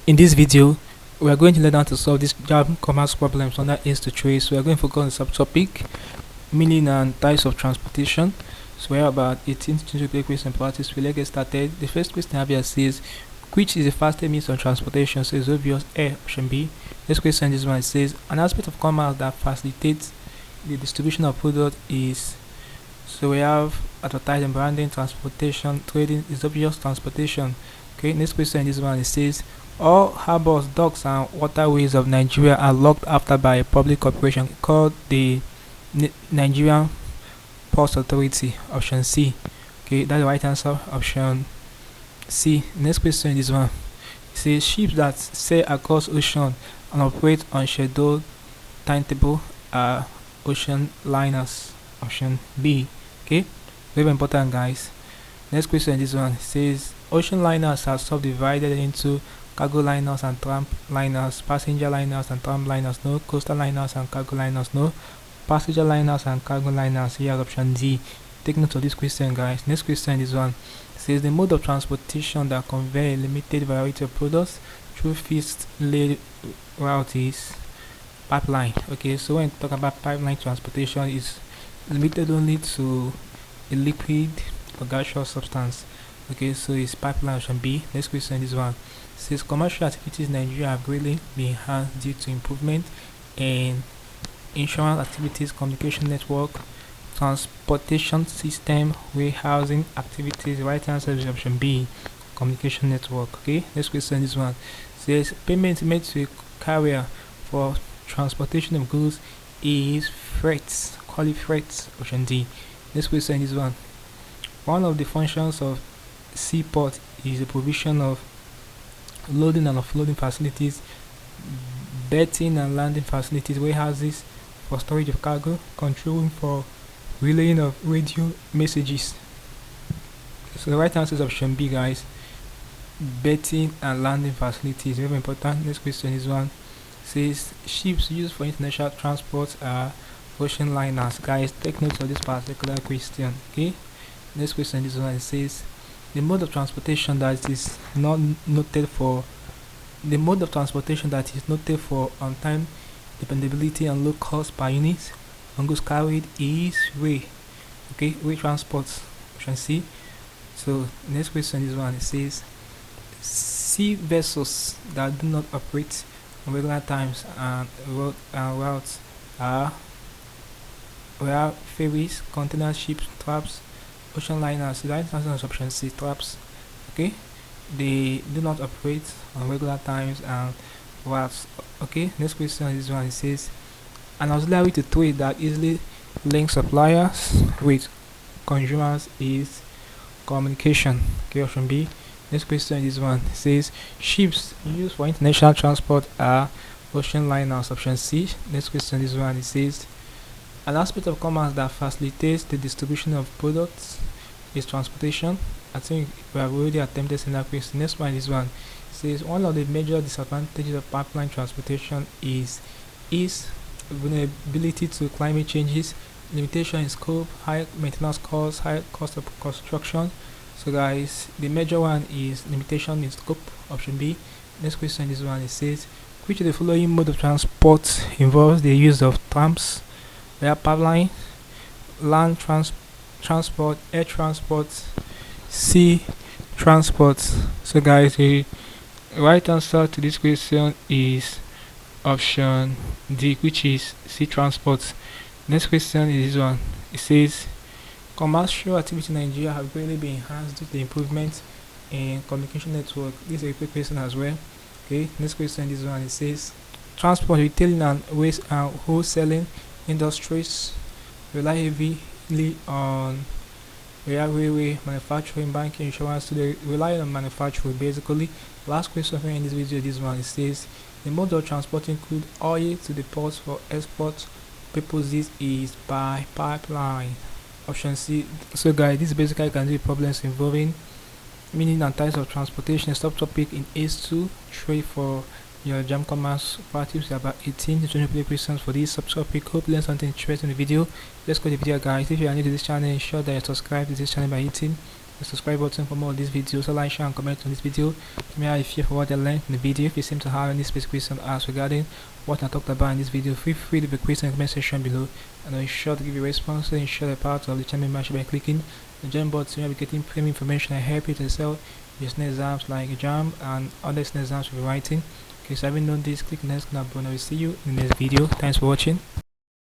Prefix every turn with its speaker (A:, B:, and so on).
A: In this video, we are going to learn how to solve this JAMB commerce problems under Ace to Trade. So we are going to focus on the subtopic, meaning and types of transportation. So we have about 18 to questions and practice. Let's get started. The first question I have here says, which is the fastest means of transportation? So it's obvious A, option B. This question, this one, says, an aspect of commerce that facilitates the distribution of product is. So we have advertising, branding, transportation, trading is obvious transportation. Okay, next question, this one, it says, all harbors, docks, and waterways of Nigeria are looked after by a public corporation called the Nigerian Ports Authority. Option C. Okay, that's the right answer. Option C. Next question, this one. It says ships that sail across ocean and operate on scheduled timetable are ocean liners. Option B. Okay, very important, guys. Next question, this one. It says ocean liners are subdivided into cargo liners and tramp liners, passenger liners and tramp liners, no. Coastal liners and cargo liners, no. Passenger liners and cargo liners. Here, option D. Take note of this question, guys. Next question, this one. It says the mode of transportation that convey a limited variety of products through fixed laid route is pipeline. Okay, so when you talk about pipeline transportation, is limited only to a liquid or gaseous substance. Okay, so it's pipeline. Option B. Next question, this one. It says commercial activities in Nigeria have greatly been enhanced due to improvement in insurance activities, communication network, transportation system, warehousing activities. Right answer is option B, communication network. Okay, next question, this one. It says payment made to a carrier for transportation of goods is freight. Call it freight. Option D. Next question, this one. One of the functions of seaport is the provision of loading and offloading facilities, berthing and landing facilities, warehouses for storage of cargo, controlling for relaying of radio messages. So the right answer is option B, guys. Berthing and landing facilities, very important. Next question is one. Says ships used for international transport are ocean liners. Guys, take note of this particular question. Okay. Next question is one. It says the mode of transportation that is not noted for on time, dependability, and low cost per unit on goods carried is way. Okay, way transport. Option C. So next question is one. It says sea vessels that do not operate on regular times and routes are ferries, container ships, traps, ocean liners. The right answer is option C, traps. Okay, they do not operate on regular times and routes. Okay, next question is one. It says an auxiliary to trade that easily links suppliers with consumers is communication. Okay, option B. Next question is one. It says ships used for international transport are ocean liners. Option C. Next question is one. It says an aspect of commerce that facilitates the distribution of products is transportation. I think we have already attempted in that question. Next one is one. It says one of the major disadvantages of pipeline transportation is vulnerability to climate changes, limitation in scope, high maintenance costs, high cost of construction. So guys, the major one is limitation in scope. Option B. Next question is one. It says which of the following mode of transport involves the use of tramps, air pipeline, land transport, air transport, sea transport. So guys, the right answer to this question is option D, which is sea transport. Next question is this one. It says commercial activity in Nigeria have greatly been enhanced due to the improvement in communication network. This is a quick question as well. Okay, next question is one. It says transport, retailing, and waste and wholesaling industries rely heavily on railway, manufacturing, banking, insurance. So they rely on manufacturing basically. Last question here in this video, this one. It says the mode of transporting crude oil to the ports for export purposes is by pipeline. Option C. So guys, this basically can do problems involving meaning and types of transportation. Subtopic in Ace2 trade for your JAMB commerce practice. About 18 to 20 questions for this subtopic. Hope you learned something interesting in the video. Let's go to the video, guys. If you are new to this channel, ensure that you subscribe to this channel by hitting the subscribe button for more of these videos. So like, share and comment on this video. Tell me how you feel for what I learned in the video. If you seem to have any specific question asked regarding what I talked about in this video, feel free to leave a question in the comment section below, and I'll ensure to give you a response. So ensure a part of the channel membership by clicking the JAMB button. You'll be getting premium information and help you to excel your exams like JAMB and other exams you'll be writing. Okay, so having done this, click the next button and I will see you in the next video. Thanks for watching.